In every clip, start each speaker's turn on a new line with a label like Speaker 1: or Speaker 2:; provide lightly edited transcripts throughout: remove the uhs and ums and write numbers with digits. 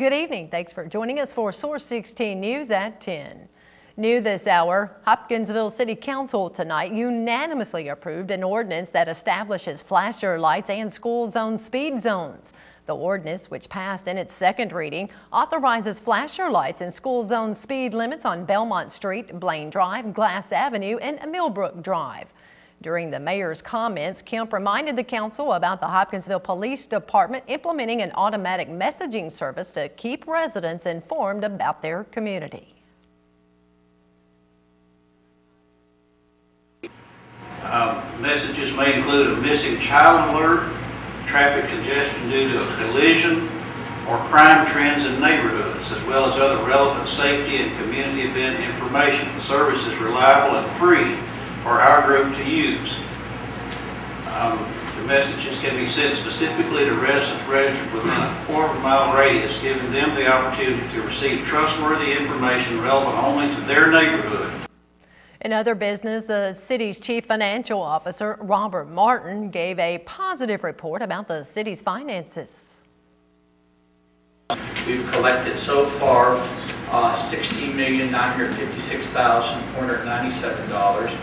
Speaker 1: good evening. Thanks for joining us for Source 16 News at 10. New this hour, Hopkinsville City Council tonight unanimously approved an ordinance that establishes flasher lights and school zone speed zones. The ordinance, which passed in its second reading, authorizes flasher lights and school zone speed limits on Belmont Street, Blaine Drive, Glass Avenue, and Millbrook Drive. During the mayor's comments, Kemp reminded the council about the Hopkinsville Police Department implementing an automatic messaging service to keep residents informed about their community.
Speaker 2: Messages may include a missing child alert, traffic congestion due to a collision, or crime trends in neighborhoods, as well as other relevant safety and community event information. The service is reliable and free for our group to use. The messages can be sent specifically to residents registered within a quarter-mile radius, giving them the opportunity to receive trustworthy information relevant only to their neighborhood.
Speaker 1: In other business, the city's chief financial officer, Robert Martin, gave a positive report about the city's finances.
Speaker 3: We've collected so far $16,956,497.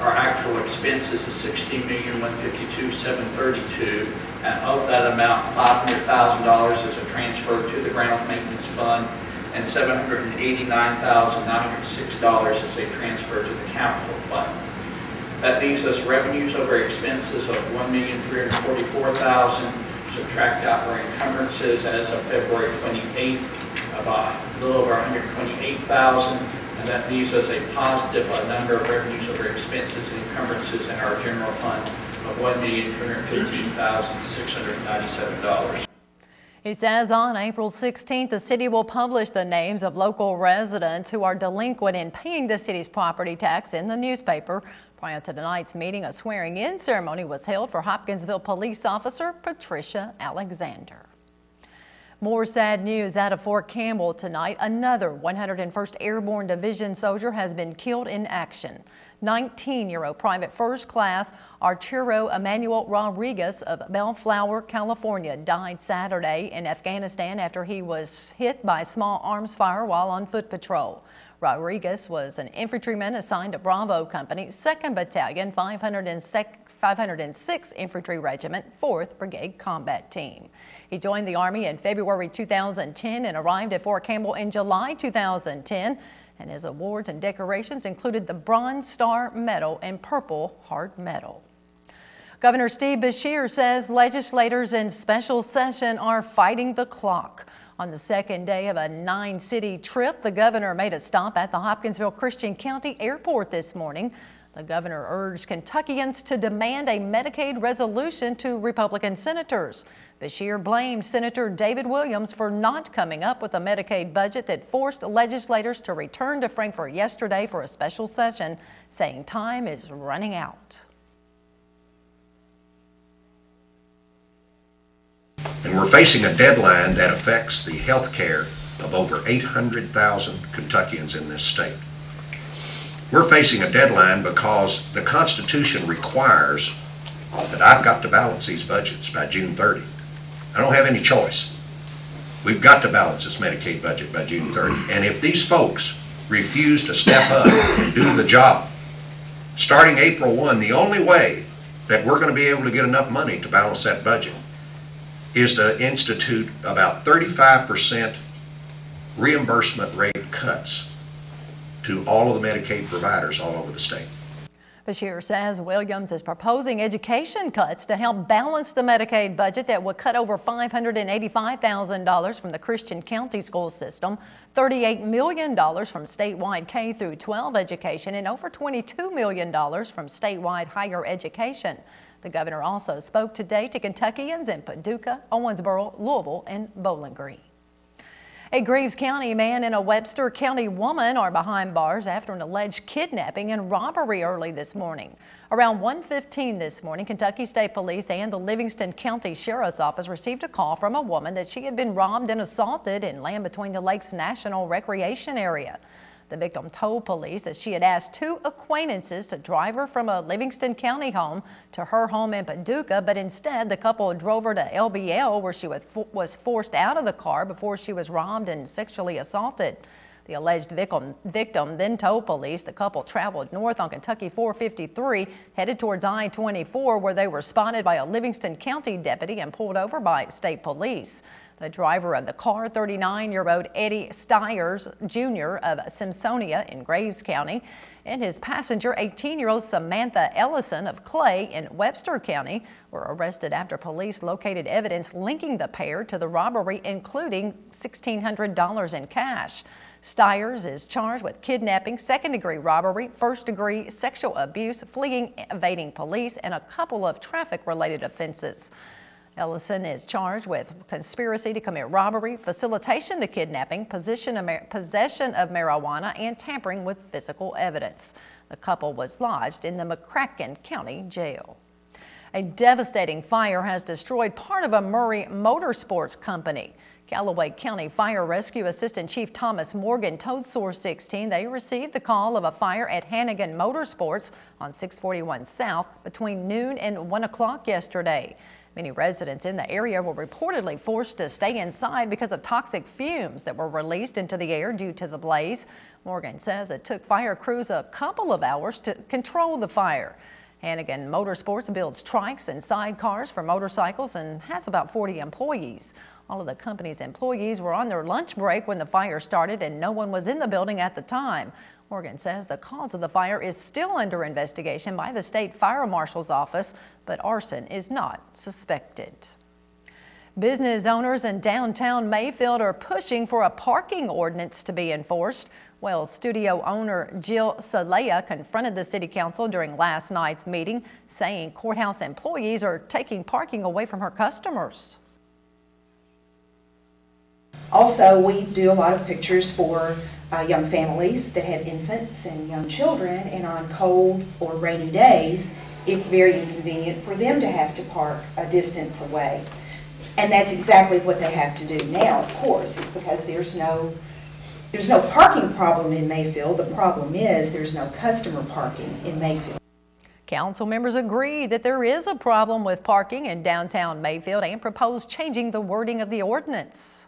Speaker 3: Our actual expenses is $16,152,732, and of that amount, $500,000 is a transfer to the ground maintenance fund, and $789,906 is a transfer to the capital fund. That leaves us revenues over expenses of $1,344,000. Subtract out our encumbrances as of February 28th, about a little over $128,000, and that leaves us a positive number of revenues over expenses and encumbrances in our general fund of $1,215,697.
Speaker 1: He says on April 16th, the city will publish the names of local residents who are delinquent in paying the city's property tax in the newspaper. Prior to tonight's meeting, a swearing-in ceremony was held for Hopkinsville Police Officer Patricia Alexander. More sad news out of Fort Campbell tonight. Another 101st Airborne Division soldier has been killed in action. 19-year-old Private First Class Arturo Emmanuel Rodriguez of Bellflower, California, died Saturday in Afghanistan after he was hit by small arms fire while on foot patrol. Rodriguez was an infantryman assigned to Bravo Company, 2nd Battalion, 506th Infantry Regiment, 4th Brigade Combat Team. He joined the Army in February 2010 and arrived at Fort Campbell in July 2010. And his awards and decorations included the Bronze Star Medal and Purple Heart Medal. Governor Steve Beshear says legislators in special session are fighting the clock. On the second day of a 9-city trip, the governor made a stop at the Hopkinsville Christian County Airport this morning. The governor urged Kentuckians to demand a Medicaid resolution to Republican senators. Beshear blamed Senator David Williams for not coming up with a Medicaid budget that forced legislators to return to Frankfort yesterday for a special session, saying time is running out.
Speaker 4: And we're facing a deadline that affects the health care of over 800,000 Kentuckians in this state. We're facing a deadline because the Constitution requires that I've got to balance these budgets by June 30. I don't have any choice. We've got to balance this Medicaid budget by June 30. And if these folks refuse to step up and do the job, starting April 1, the only way that we're going to be able to get enough money to balance that budget is to institute about 35% reimbursement rate cuts to all of the Medicaid providers all over the state.
Speaker 1: Beshear says Williams is proposing education cuts to help balance the Medicaid budget that would cut over $585,000 from the Christian County school system, $38 million from statewide K through 12 education, and over $22 million from statewide higher education. The governor also spoke today to Kentuckians in Paducah, Owensboro, Louisville, and Bowling Green. A Greaves County man and a Webster County woman are behind bars after an alleged kidnapping and robbery early this morning. Around 1:15 this morning, Kentucky State Police and the Livingston County Sheriff's Office received a call from a woman that she had been robbed and assaulted in Land Between the Lakes National Recreation Area. The victim told police that she had asked two acquaintances to drive her from a Livingston County home to her home in Paducah, but instead the couple drove her to LBL, where she was forced out of the car before she was robbed and sexually assaulted. The alleged victim then told police the couple traveled north on Kentucky 453, headed towards I-24, where they were spotted by a Livingston County deputy and pulled over by state police. The driver of the car, 39-year-old Eddie Stiers Jr. of Simpsonia in Graves County, and his passenger, 18-year-old Samantha Ellison of Clay in Webster County, were arrested after police located evidence linking the pair to the robbery, including $1,600 in cash. Stiers is charged with kidnapping, second-degree robbery, first-degree sexual abuse, fleeing, evading police, and a couple of traffic-related offenses. Ellison is charged with conspiracy to commit robbery, facilitation to kidnapping, possession of marijuana, and tampering with physical evidence. The couple was lodged in the McCracken County Jail. A devastating fire has destroyed part of a Murray Motorsports company. Callaway County Fire Rescue Assistant Chief Thomas Morgan told Source16 they received the call of a fire at Hannigan Motorsports on 641 South between noon and 1 o'clock yesterday. Many residents in the area were reportedly forced to stay inside because of toxic fumes that were released into the air due to the blaze. Morgan says it took fire crews a couple of hours to control the fire. Hannigan Motorsports builds trikes and sidecars for motorcycles and has about 40 employees. All of the company's employees were on their lunch break when the fire started, and no one was in the building at the time. Morgan says the cause of the fire is still under investigation by the state fire marshal's office, but arson is not suspected. Business owners in downtown Mayfield are pushing for a parking ordinance to be enforced. Well, studio owner Jill Salea confronted the city council during last night's meeting, saying courthouse employees are taking parking away from her customers.
Speaker 5: Also, we do a lot of pictures for young families that have infants and young children, and on cold or rainy days, it's very inconvenient for them to have to park a distance away. And that's exactly what they have to do now, of course, is because there's no parking problem in Mayfield. The problem is there's no customer parking in Mayfield.
Speaker 1: Council members agree that there is a problem with parking in downtown Mayfield and propose changing the wording of the ordinance.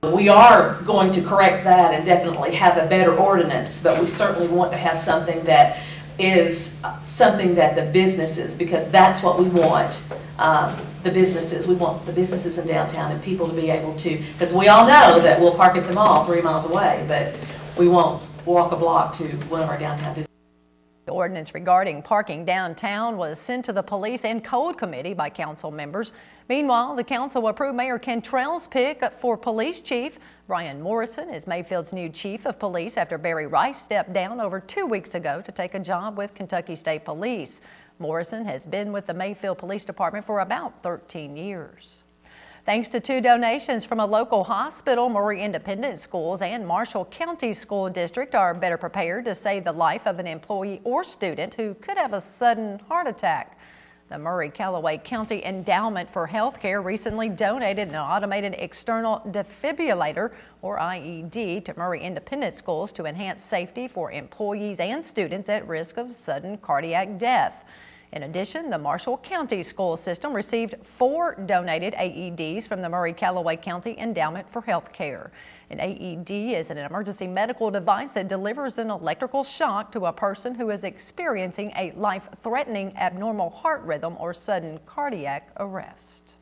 Speaker 6: We are going to correct that and definitely have a better ordinance, but we certainly want to have something that is something that the businesses, because that's what we want, the businesses. We want the businesses in downtown and people to be able to, because we all know that we'll park at the mall 3 miles away, but we won't walk a block to one of our downtown businesses.
Speaker 1: The ordinance regarding parking downtown was sent to the Police and Code Committee by council members. Meanwhile, the council approved Mayor Cantrell's pick for police chief. Brian Morrison is Mayfield's new chief of police after Barry Rice stepped down over 2 weeks ago to take a job with Kentucky State Police. Morrison has been with the Mayfield Police Department for about 13 years. Thanks to 2 donations from a local hospital, Murray Independent Schools and Marshall County School District are better prepared to save the life of an employee or student who could have a sudden heart attack. The Murray-Callaway County Endowment for Healthcare recently donated an automated external defibrillator, or IED, to Murray Independent Schools to enhance safety for employees and students at risk of sudden cardiac death. In addition, the Marshall County School System received 4 donated AEDs from the Murray-Callaway County Endowment for Healthcare. An AED is an emergency medical device that delivers an electrical shock to a person who is experiencing a life-threatening abnormal heart rhythm or sudden cardiac arrest.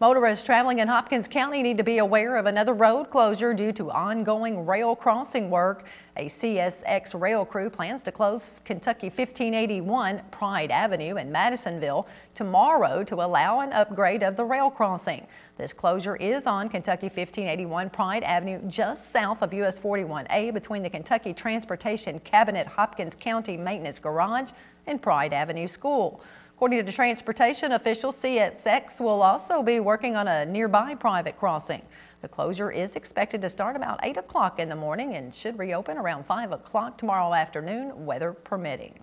Speaker 1: Motorists traveling in Hopkins County need to be aware of another road closure due to ongoing rail crossing work. A CSX rail crew plans to close Kentucky 1581 Pride Avenue in Madisonville tomorrow to allow an upgrade of the rail crossing. This closure is on Kentucky 1581 Pride Avenue just south of US 41A between the Kentucky Transportation Cabinet Hopkins County Maintenance Garage and Pride Avenue School. According to transportation officials, CSX will also be working on a nearby private crossing. The closure is expected to start about 8 o'clock in the morning and should reopen around 5 o'clock tomorrow afternoon, weather permitting.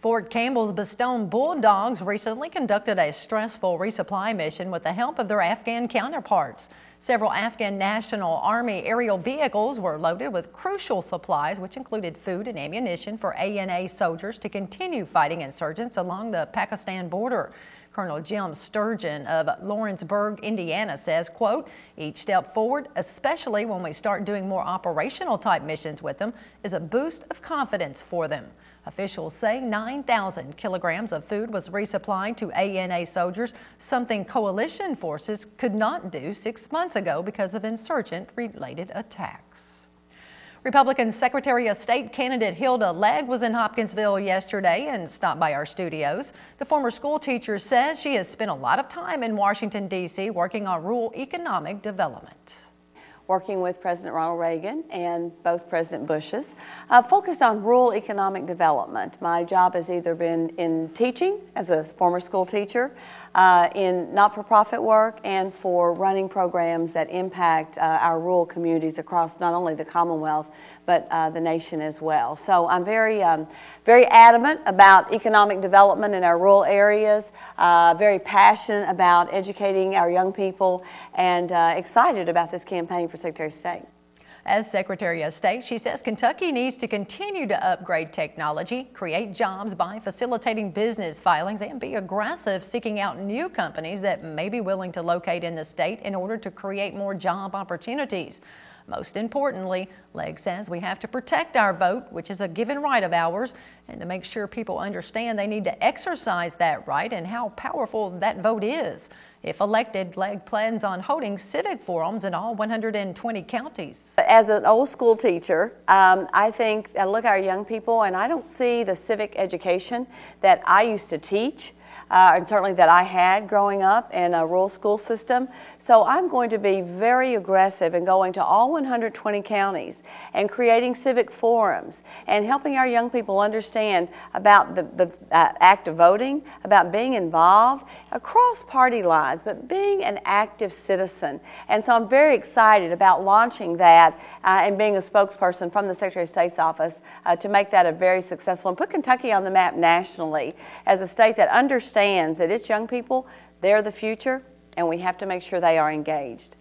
Speaker 1: Fort Campbell's Bastogne Bulldogs recently conducted a stressful resupply mission with the help of their Afghan counterparts. Several Afghan National Army aerial vehicles were loaded with crucial supplies, which included food and ammunition for ANA soldiers to continue fighting insurgents along the Pakistan border. Colonel Jim Sturgeon of Lawrenceburg, Indiana says, quote, "Each step forward, especially when we start doing more operational type missions with them, is a boost of confidence for them." Officials say 9,000 kilograms of food was resupplied to ANA soldiers, something coalition forces could not do 6 months ago because of insurgent-related attacks. Republican Secretary of State candidate Hilda Legg was in Hopkinsville yesterday and stopped by our studios. The former school teacher says she has spent a lot of time in Washington, D.C. working on rural economic development.
Speaker 7: Working with President Ronald Reagan and both President Bushes, focused on rural economic development. My job has either been in teaching as a former school teacher, in not-for-profit work, and for running programs that impact our rural communities across not only the Commonwealth, but the nation as well. So I'm very adamant about economic development in our rural areas, very passionate about educating our young people, and excited about this campaign for Secretary of State.
Speaker 1: As Secretary of State, she says Kentucky needs to continue to upgrade technology, create jobs by facilitating business filings, and be aggressive seeking out new companies that may be willing to locate in the state in order to create more job opportunities. Most importantly, Legg says we have to protect our vote, which is a given right of ours, and to make sure people understand they need to exercise that right and how powerful that vote is. If elected, Legg plans on holding civic forums in all 120 counties.
Speaker 7: As an old school teacher, I think I look at our young people and I don't see the civic education that I used to teach. And certainly that I had growing up in a rural school system. So I'm going to be very aggressive in going to all 120 counties and creating civic forums and helping our young people understand about the act of voting, about being involved across party lines, but being an active citizen. And so I'm very excited about launching that and being a spokesperson from the Secretary of State's office to make that a very successful and put Kentucky on the map nationally as a state that understands that its young people, they're the future, and we have to make sure they are engaged.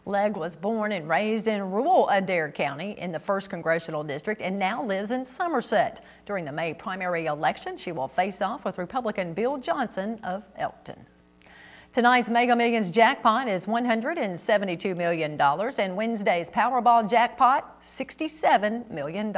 Speaker 1: Legg was born and raised in rural Adair County in the 1st Congressional District and now lives in Somerset. During the May primary election, she will face off with Republican Bill Johnson of Elkton. Tonight's Mega Millions jackpot is $172 million and Wednesday's Powerball jackpot, $67 million.